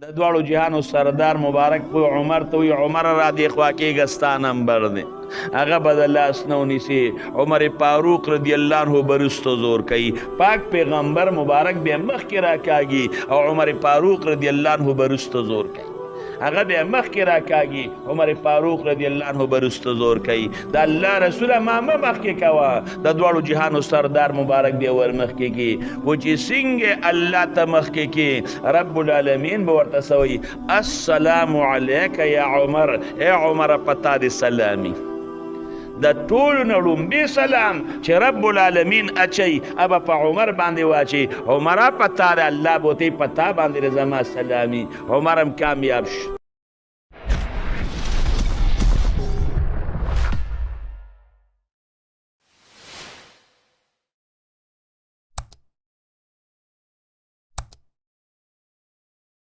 د دواړو جهانو سردار مبارک په عمر ته وی عمر را دی خوا کېږه ستا نمبر دی هغه به د لاس نه ونیسي عمر فاروق رضی الله عنه به رستو زور کوي پاک پیغمبر مبارک بیا مخکې راکاږي او عمر فاروق رضی الله عنه به رستو زور کوي هغه بیا مخکې راکاږي عمر فاروق رضی الله عنه به رستو زور کوي د الله رسوله ما مه مخکې کوه د دواړو جهانو سردار مبارک بیا ور مخکې کي و چې څنګه الله ته مخکې کي رب العالمین به ورته څه وایي السلام علیک یا عمر ای عمر پتا دې سلامي د ټولو نه لومبي سلام چې رب العالمین اچي ابا په عمر باندې واچي عمره پتا ده الله به ورته په تا باندې زما سلامي عمر هم کامیاب شو